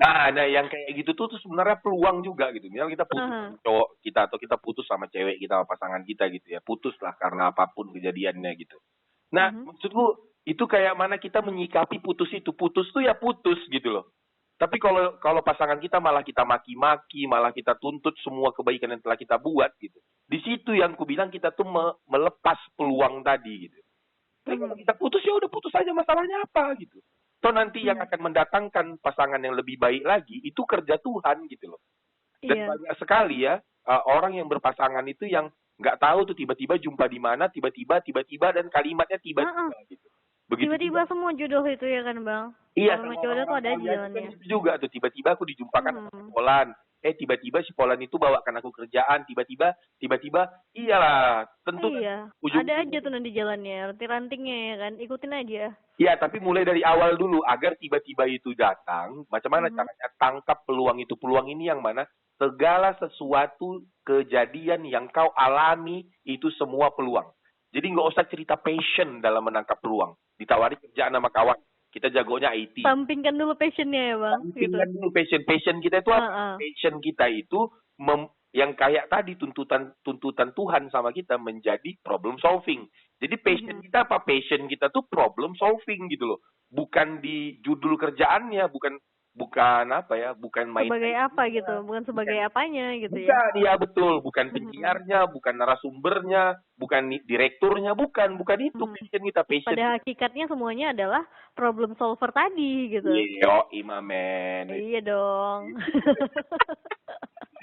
Nah yang kayak gitu tuh sebenarnya peluang juga gitu. Misal kita putus sama cowok kita atau kita putus sama cewek kita sama pasangan kita gitu ya. Putus lah karena apapun kejadiannya gitu. Nah, maksudku itu kayak mana kita menyikapi putus itu. Putus tuh ya putus gitu loh. Tapi kalau pasangan kita malah kita maki-maki, malah kita tuntut semua kebaikan yang telah kita buat gitu. Di situ yang ku bilang kita tuh melepas peluang tadi gitu. Tapi kalau kita putus ya udah putus aja, masalahnya apa gitu. Toh nanti yang akan mendatangkan pasangan yang lebih baik lagi itu kerja Tuhan gitu loh. Dan banyak sekali ya orang yang berpasangan itu yang nggak tahu tuh tiba-tiba jumpa di mana, tiba-tiba dan kalimatnya tiba-tiba gitu. Tiba-tiba semua jodoh itu ya kan, Bang? Iya, sama jodoh tuh ada jalannya. Itu juga tuh tiba-tiba aku dijumpakan sama Polan. Tiba-tiba si Polan itu bawakan aku kerjaan, tiba-tiba iyalah, tentu iya. Ada aja tuh nanti jalannya, ranting-rantingnya ya kan, ikutin aja. Iya, tapi mulai dari awal dulu agar tiba-tiba itu datang, macam mana caranya tangkap peluang itu. Peluang ini yang mana segala sesuatu kejadian yang kau alami itu semua peluang. Jadi nggak usah cerita passion dalam menangkap peluang. Ditawari kerjaan sama kawan, kita jagonya IT. Sampingkan dulu passionnya ya bang. Gitu. Sampingkan dulu passion kita itu apa? Passion kita itu yang kayak tadi tuntutan Tuhan sama kita menjadi problem solving. Jadi passion kita apa? Passion kita tuh problem solving gitu loh. Bukan di judul kerjaannya, bukan apa ya, bukan main sebagai apa gitu, bukan sebagai apanya gitu ya. Bukan, ya betul, bukan penyiarnya, bukan narasumbernya, bukan direkturnya, bukan itu passion kita. Pada hakikatnya semuanya adalah problem solver tadi gitu. Yo, imamen. Iya dong.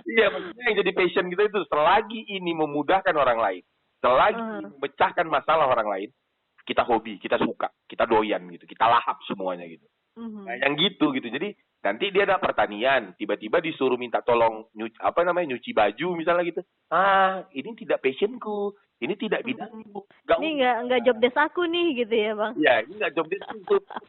Iya, maksudnya yang jadi passion kita itu selagi ini memudahkan orang lain, selagi memecahkan masalah orang lain, kita hobi, kita suka, kita doyan gitu, kita lahap semuanya gitu. Nah, yang gitu. Jadi nanti dia ada pertanian, tiba-tiba disuruh minta tolong nyuci baju misalnya gitu. Ini tidak passionku, ini tidak bidangku. Ini nggak job desk aku nih gitu ya bang. Iya, ini nggak job desk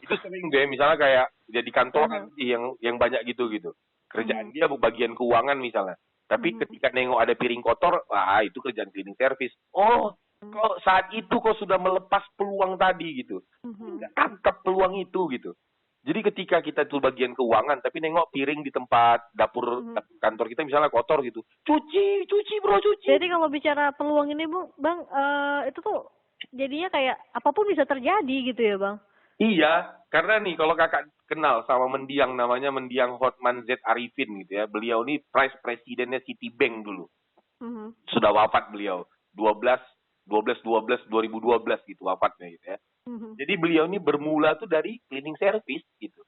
itu sering deh, misalnya kayak jadi kantoran yang banyak gitu. Kerjaan dia bagian keuangan misalnya. Tapi ketika nengok ada piring kotor, itu kerjaan cleaning service. Oh, kok saat itu kok sudah melepas peluang tadi gitu. Nggak tangkap peluang itu gitu. Jadi ketika kita tuh bagian keuangan, tapi nengok piring di tempat dapur kantor kita misalnya kotor gitu. Cuci bro, cuci. Jadi kalau bicara peluang ini bang, itu tuh jadinya kayak apapun bisa terjadi gitu ya bang. Iya, karena nih kalau kakak kenal sama mendiang, namanya mendiang Hotman Z Arifin gitu ya. Beliau ini vice presidennya Citibank dulu. Sudah wafat beliau. 2012 gitu wafatnya gitu ya. Jadi beliau ini bermula tuh dari cleaning service gitu.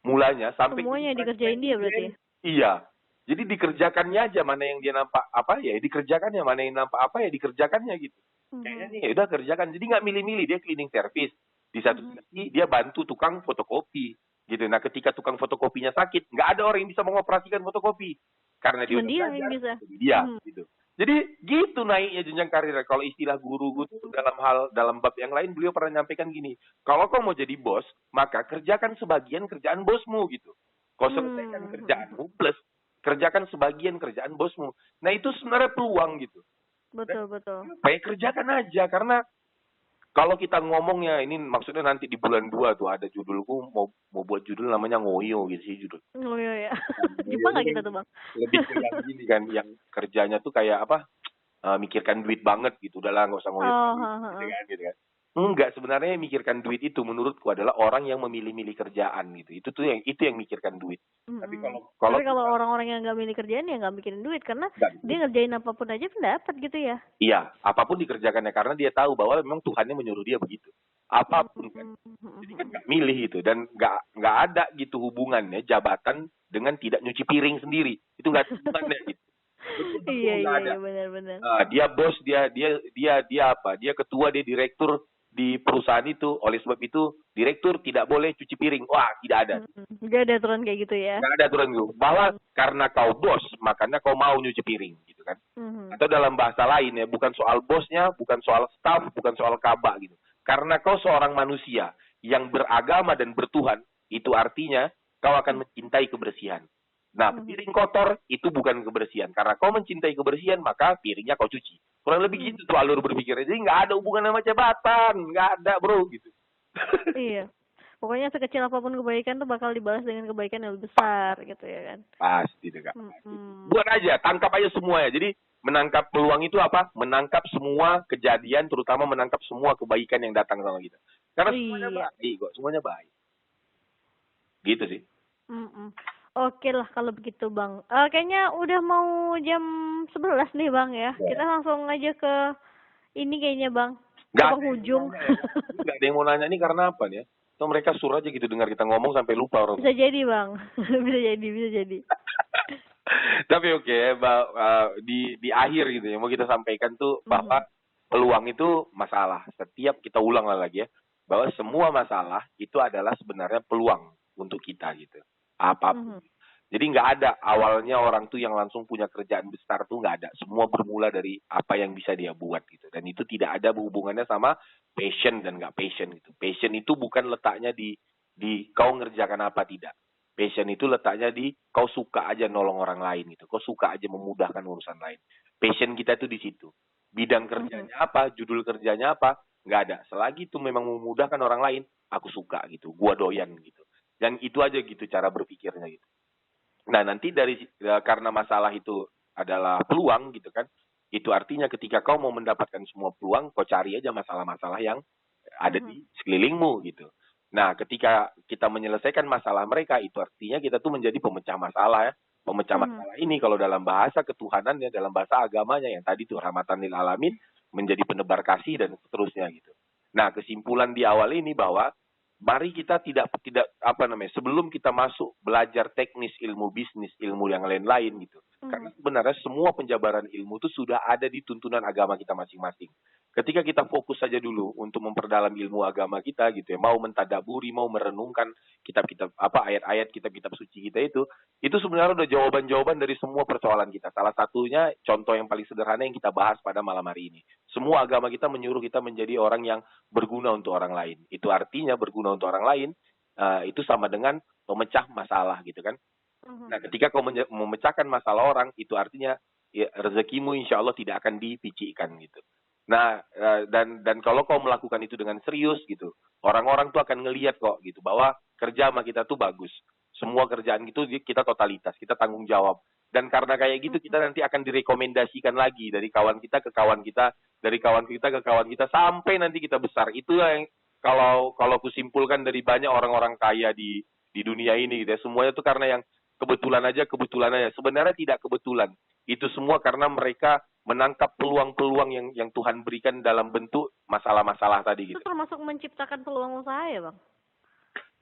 Mulanya sampai semuanya dikerjain dia berarti. Iya. Jadi dikerjakannya aja, mana yang dia nampak apa ya dikerjakannya, mana yang nampak apa ya dikerjakannya gitu. Kayaknya nih udah kerjakan. Jadi nggak milih-milih, dia cleaning service. Di satu sisi dia bantu tukang fotokopi gitu. Nah, ketika tukang fotokopinya sakit, nggak ada orang yang bisa mengoperasikan fotokopi karena dia yang bisa. Dia gitu. Jadi gitu naiknya jenjang karir. Kalau istilah guru tuh dalam bab yang lain beliau pernah nyampaikan gini, kalau kau mau jadi bos, maka kerjakan sebagian kerjaan bosmu gitu. Kau selesaikan kerjaanmu plus kerjakan sebagian kerjaan bosmu. Nah, itu sebenarnya peluang gitu. Betul. Baik kerjakan aja, karena kalau kita ngomongnya ini maksudnya nanti di bulan 2 tuh ada judulku mau buat judul namanya ngoyo gitu sih judul. Ngoyo ya. Gimana nggak kita tuh bang? Lebih kayak gini kan, yang kerjanya tuh kayak apa? Mikirkan duit banget gitu, udahlah nggak usah ngoyo gitu kan. Enggak, sebenarnya yang mikirkan duit itu menurutku adalah orang yang memilih-milih kerjaan gitu. Itu yang mikirkan duit. Tapi kalau orang-orang yang nggak milih kerjaan ya nggak mikirin duit karena dia ngerjain apapun aja pun dapat gitu ya. Iya, apapun dikerjakannya karena dia tahu bahwa memang Tuhannya menyuruh dia begitu. Apapun kan. Jadi kan nggak milih itu dan nggak ada gitu hubungannya jabatan dengan tidak nyuci piring sendiri. Itu nggak ada hubungannya gitu. Iya benar-benar. Dia bos, dia apa? Dia ketua, dia direktur di perusahaan itu. Oleh sebab itu direktur tidak boleh cuci piring. Wah, tidak ada. Nggak ada aturan kayak gitu ya. Nggak ada aturan gitu. Bahwa karena kau bos, makanya kau mau nyuci piring gitu kan. Atau dalam bahasa lain ya, bukan soal bosnya, bukan soal staff, bukan soal kabak gitu. Karena kau seorang manusia yang beragama dan bertuhan, itu artinya kau akan mencintai kebersihan. Nah, piring kotor itu bukan kebersihan. Karena kau mencintai kebersihan, maka piringnya kau cuci. Kurang lebih gitu tuh alur berpikirnya. Jadi nggak ada hubungan sama jabatan. Nggak ada, bro, gitu. Iya. Pokoknya sekecil apapun kebaikan tuh bakal dibalas dengan kebaikan yang lebih besar gitu ya kan. Pasti deh, Kak. Buat aja, tangkap aja semuanya. Jadi menangkap peluang itu apa? Menangkap semua kejadian, terutama menangkap semua kebaikan yang datang sama kita. Karena semuanya baik kok, semuanya baik. Gitu sih. Oke lah kalau begitu bang. Kayaknya udah mau jam 11 nih bang ya. Kita langsung aja ke ini kayaknya bang. Ke penghujung. Gak ada yang mau nanya ini karena apa nih ya? So, mereka suruh aja gitu dengar kita ngomong sampai lupa orang. Bisa jadi bang. bisa jadi. Tapi oke, di akhir gitu ya mau kita sampaikan tuh bahwa peluang itu masalah. Setiap kita ulang lagi ya, bahwa semua masalah itu adalah sebenarnya peluang untuk kita gitu. Apapun. Jadi nggak ada awalnya orang tuh yang langsung punya kerjaan besar tuh nggak ada. Semua bermula dari apa yang bisa dia buat gitu. Dan itu tidak ada hubungannya sama passion dan nggak passion gitu. Passion itu bukan letaknya di kau ngerjakan apa tidak. Passion itu letaknya di kau suka aja nolong orang lain gitu. Kau suka aja memudahkan urusan lain. Passion kita itu di situ. bidang kerjanya apa, judul kerjanya apa, nggak ada. Selagi itu memang memudahkan orang lain, aku suka gitu, gua doyan gitu. Dan itu aja gitu cara berpikirnya gitu. Nah, nanti karena masalah itu adalah peluang gitu kan. Itu artinya ketika kau mau mendapatkan semua peluang, kau cari aja masalah-masalah yang ada di sekelilingmu gitu. Nah, ketika kita menyelesaikan masalah mereka, itu artinya kita tuh menjadi pemecah masalah ya. Pemecah masalah ini kalau dalam bahasa ketuhanan ya, dalam bahasa agamanya yang tadi tuh rahmatan lil alamin, menjadi penebar kasih dan seterusnya gitu. Nah, kesimpulan di awal ini bahwa mari kita tidak sebelum kita masuk belajar teknis ilmu bisnis, ilmu yang lain-lain gitu. Karena sebenarnya semua penjabaran ilmu itu sudah ada di tuntunan agama kita masing-masing. Ketika kita fokus saja dulu untuk memperdalam ilmu agama kita gitu ya, mau mentadaburi, mau merenungkan kitab-kitab ayat-ayat kitab-kitab suci kita itu sebenarnya udah jawaban-jawaban dari semua persoalan kita. Salah satunya contoh yang paling sederhana yang kita bahas pada malam hari ini. Semua agama kita menyuruh kita menjadi orang yang berguna untuk orang lain. Itu artinya berguna untuk orang lain itu sama dengan memecah masalah gitu kan. Nah, ketika kau memecahkan masalah orang, itu artinya ya, rezekimu insya Allah tidak akan dipicikkan gitu. Nah, dan kalau kau melakukan itu dengan serius gitu, orang-orang tuh akan ngelihat kok gitu bahwa kerja sama kita tuh bagus. Semua kerjaan itu kita totalitas, kita tanggung jawab. Dan karena kayak gitu kita nanti akan direkomendasikan lagi dari kawan kita ke kawan kita, dari kawan kita ke kawan kita sampai nanti kita besar. Itu yang kalau kusimpulkan dari banyak orang-orang kaya di dunia ini gitu ya. Semuanya tuh karena yang kebetulan aja. Sebenarnya tidak kebetulan. Itu semua karena mereka menangkap peluang-peluang yang Tuhan berikan dalam bentuk masalah-masalah tadi gitu. Itu termasuk menciptakan peluang usaha ya, Bang?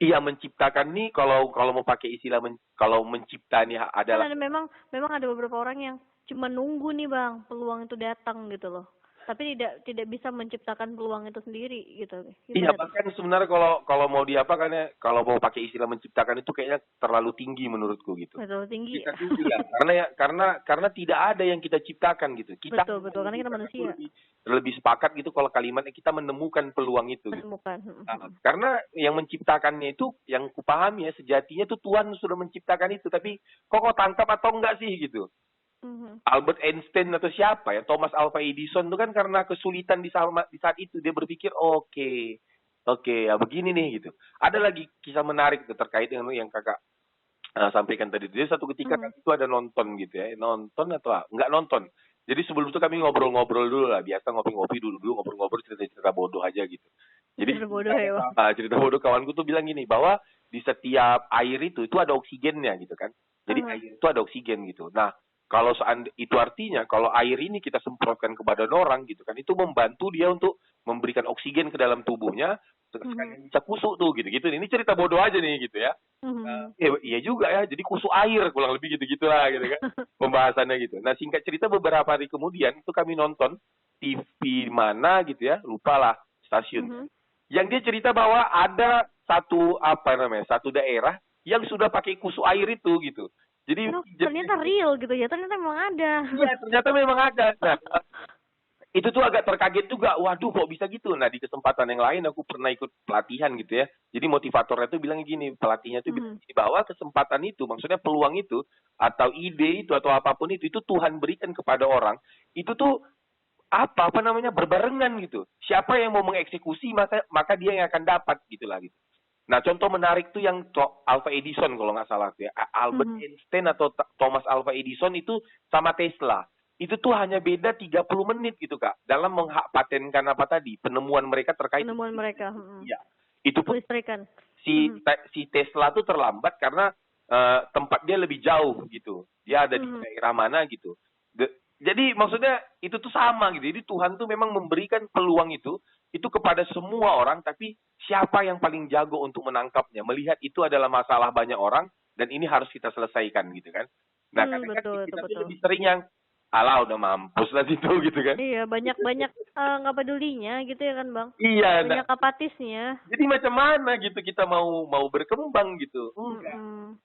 Iya, menciptakan nih kalau mau pakai istilah kalau mencipta nih adalah memang ada beberapa orang yang cuma nunggu nih, Bang, peluang itu datang gitu loh. Tapi tidak bisa menciptakan peluang itu sendiri gitu. Iya, bahkan sebenarnya kalau mau diapakan ya, kalau mau pakai istilah menciptakan itu kayaknya terlalu tinggi menurutku gitu. Terlalu tinggi. Karena tidak ada yang kita ciptakan gitu. Kita betul karena kita manusia. Lebih sepakat gitu kalau kalimatnya kita menemukan peluang itu. Menemukan. Gitu. Karena yang menciptakannya itu yang kupahami ya sejatinya itu Tuhan sudah menciptakan itu, tapi kok tangkap atau enggak sih gitu. Albert Einstein atau siapa ya, Thomas Alva Edison itu kan karena kesulitan di saat itu dia berpikir oke ya begini nih gitu. Ada lagi kisah menarik itu terkait dengan yang kakak sampaikan tadi. Dia satu ketika itu ada nonton gitu ya, nonton atau enggak nonton. Jadi sebelum itu kami ngobrol-ngobrol dulu lah, biasa ngopi-ngopi dulu ngobrol-ngobrol cerita-cerita bodoh aja gitu. Jadi cerita bodoh kawanku tuh bilang gini bahwa di setiap air itu ada oksigennya gitu kan. Jadi air itu ada oksigen gitu. Nah, kalau itu artinya kalau air ini kita semprotkan ke badan orang gitu kan, itu membantu dia untuk memberikan oksigen ke dalam tubuhnya, sekalian bisa kusuk tuh gitu. Ini cerita bodoh aja nih gitu ya. Iya juga ya, jadi kusuk air kurang lebih gitu lah gitu kan pembahasannya gitu. Nah, singkat cerita beberapa hari kemudian itu kami nonton TV mana gitu ya, lupalah stasiun. Yang dia cerita bahwa ada satu daerah yang sudah pakai kusuk air itu gitu. Jadi ternyata real gitu ya, ternyata memang ada. Iya, ternyata memang ada. Nah, itu tuh agak terkaget juga. Waduh, kok bisa gitu? Nah, di kesempatan yang lain aku pernah ikut pelatihan gitu ya. Jadi motivatornya tuh bilang gini, pelatihnya tuh bilang gini, bahwa kesempatan itu, maksudnya peluang itu atau ide itu atau apapun itu Tuhan berikan kepada orang. Itu tuh berbarengan gitu. Siapa yang mau mengeksekusi maka dia yang akan dapat gitulah gitu. Nah, contoh menarik tuh yang Alva Edison kalau nggak salah ya. Albert Einstein atau Thomas Alva Edison itu sama Tesla. Itu tuh hanya beda 30 menit gitu, Kak. Dalam mengpatenkan penemuan mereka terkait. Penemuan mereka. Iya. Itu pun si Tesla tuh terlambat karena tempat dia lebih jauh gitu. Dia ada di daerah mana gitu. Jadi maksudnya itu tuh sama gitu. Jadi Tuhan tuh memang memberikan peluang itu kepada semua orang, tapi siapa yang paling jago untuk menangkapnya? Melihat itu adalah masalah banyak orang dan ini harus kita selesaikan gitu kan. Nah, kadang kita tuh lebih sering yang udah mampus lah itu gitu kan. Iya, banyak nggak pedulinya gitu ya kan, Bang? Iya. Banyak apatisnya. Jadi macam mana gitu kita mau berkembang gitu?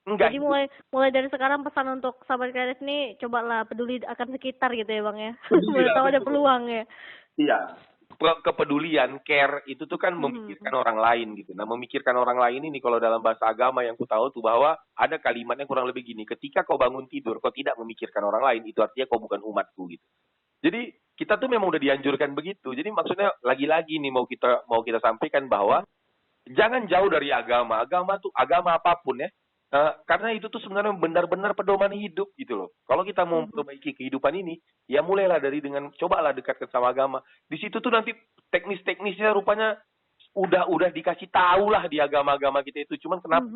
Enggak. Jadi mulai dari sekarang pesan untuk sahabat kreatif nih, cobalah peduli akan sekitar gitu ya, Bang ya. Boleh tahu ada peluang ya. Iya. Kepedulian, care itu tuh kan memikirkan orang lain gitu. Nah, memikirkan orang lain ini kalau dalam bahasa agama yang ku tahu tuh bahwa ada kalimatnya kurang lebih gini, ketika kau bangun tidur, kau tidak memikirkan orang lain, itu artinya kau bukan umatku gitu. Jadi kita tuh memang udah dianjurkan begitu. Jadi maksudnya lagi-lagi nih mau kita sampaikan bahwa jangan jauh dari agama. Agama apapun ya. Karena itu tuh sebenarnya benar-benar pedoman hidup gitu loh. Kalau kita mau memperbaiki kehidupan ini, ya mulailah cobalah dekatkan sama agama. Di situ tuh nanti teknis-teknisnya rupanya udah dikasih tahu lah di agama-agama kita itu. Cuman kenapa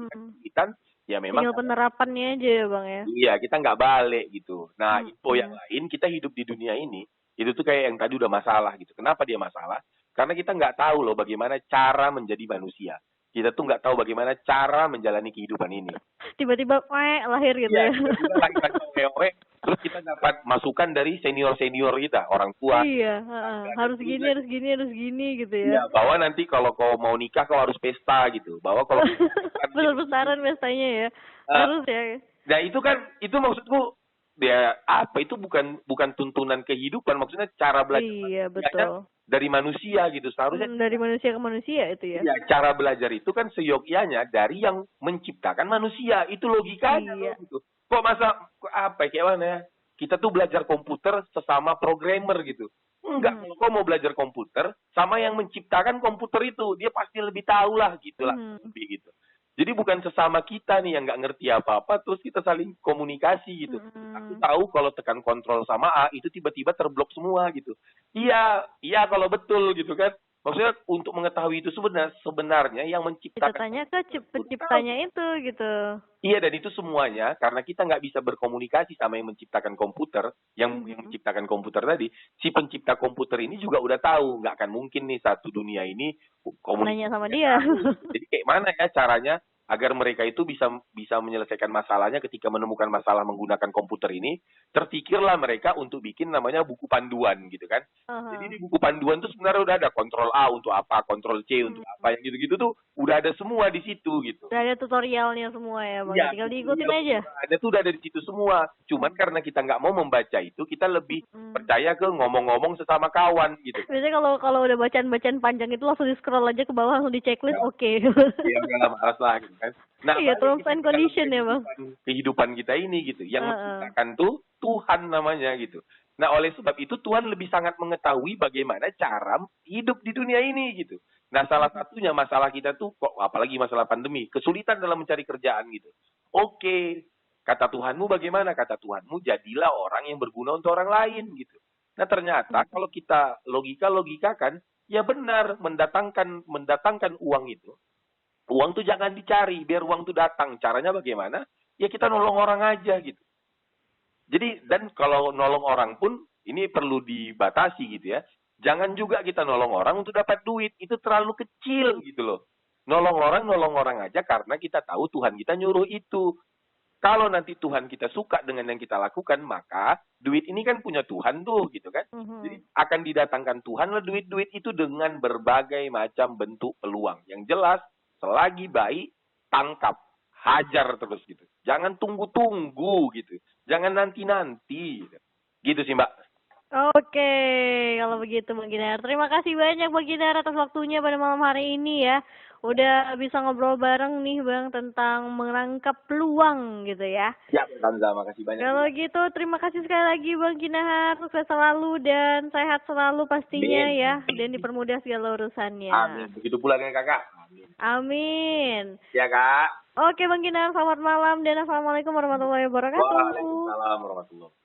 kita ya memang tinggal penerapannya aja ya Bang ya. iya, kita nggak balik gitu. Nah, info yang lain, kita hidup di dunia ini, itu tuh kayak yang tadi udah masalah gitu. Kenapa dia masalah? Karena kita nggak tahu loh bagaimana cara menjadi manusia. Kita tuh nggak tahu bagaimana cara menjalani kehidupan ini. Tiba-tiba lahir gitu Iya, ya. tiba-tiba lagi terus kita dapat masukan dari senior-senior kita, orang tua. Iya, harus gini gitu ya. Iya, bahwa nanti kalau kau mau nikah kau harus pesta gitu. Bahwa kalau besar-besaran pestanya ya. Harus ya. Nah, itu maksudku dia itu bukan tuntunan kehidupan, maksudnya cara belajar Iya, betul. dari manusia gitu. Seharusnya dari manusia ke manusia itu ya. ya, cara belajar itu kan seyogyanya dari yang menciptakan manusia. Itu logikanya Iya. gitu. Kok kayak mana ya? Kita tuh belajar komputer sesama programmer gitu. Enggak, kalau kau mau belajar komputer sama yang menciptakan komputer itu, dia pasti lebih tahu lah gitu lah. Lebih gitu. Jadi bukan sesama kita nih yang nggak ngerti apa-apa, terus kita saling komunikasi gitu. Aku tahu kalau tekan kontrol sama A, itu tiba-tiba terblok semua gitu. Iya kalau betul gitu kan. Maksudnya untuk mengetahui itu sebenarnya yang Kita menciptakan. tanya ke penciptanya itu gitu. Iya, dan itu semuanya karena kita nggak bisa berkomunikasi sama yang menciptakan komputer, yang menciptakan komputer tadi, si pencipta komputer ini juga udah tahu, nggak akan mungkin nih satu dunia ini nanya sama dia. Jadi kayak mana ya caranya agar mereka itu bisa menyelesaikan masalahnya ketika menemukan masalah menggunakan komputer ini, terpikirlah mereka untuk bikin namanya buku panduan gitu kan. Jadi di buku panduan itu sebenarnya udah ada kontrol A untuk apa, kontrol C untuk apa, yang gitu-gitu tuh udah ada semua di situ gitu. Udah ada tutorialnya semua ya Bang, ya, tinggal diikutin aja. Ada tuh udah ada di situ semua. Cuman karena kita nggak mau membaca itu, kita lebih percaya ke ngomong-ngomong sesama kawan gitu. Biasanya kalau udah bacaan panjang itu langsung di scroll aja ke bawah, langsung di checklist, oke. Iya, udah malas lah gitu kan. Nah, iya, terms and condition ya Bang. Kehidupan kita ini gitu. Yang menciptakan tuh Tuhan namanya gitu. Nah, oleh sebab itu Tuhan lebih sangat mengetahui bagaimana cara hidup di dunia ini gitu. Nah, salah satunya masalah kita tuh kok apalagi masalah pandemi, kesulitan dalam mencari kerjaan gitu. Oke, kata Tuhanmu bagaimana? Kata Tuhanmu jadilah orang yang berguna untuk orang lain gitu. Nah, ternyata kalau kita logikakan, ya benar mendatangkan uang itu. Uang tuh jangan dicari, biar uang tuh datang. Caranya bagaimana? Ya kita nolong orang aja gitu. Jadi, dan kalau nolong orang pun, ini perlu dibatasi gitu ya. Jangan juga kita nolong orang untuk dapat duit. Itu terlalu kecil gitu loh. Nolong orang aja karena kita tahu Tuhan kita nyuruh itu. Kalau nanti Tuhan kita suka dengan yang kita lakukan, maka duit ini kan punya Tuhan tuh gitu kan. Jadi akan didatangkan Tuhan lah duit-duit itu dengan berbagai macam bentuk peluang. Yang jelas, selagi baik, tangkap, hajar terus gitu. Jangan tunggu-tunggu gitu. Jangan nanti-nanti. Gitu sih Mbak. Oke, kalau begitu Bang Ginar. Terima kasih banyak Bang Ginar atas waktunya pada malam hari ini ya. Udah bisa ngobrol bareng nih Bang tentang menangkap peluang gitu ya. Ya, Tanza, makasih banyak. Kalau gitu terima kasih sekali lagi Bang Ginar. Sukses selalu dan sehat selalu pastinya ya. Dan dipermudah segala urusannya. Amin. Begitu pula dengan Kakak. Amin. Amin. Ya Kak. Oke Bang Ginar, selamat malam dan assalamualaikum warahmatullahi wabarakatuh. Waalaikumsalam warahmatullahi wabarakatuh.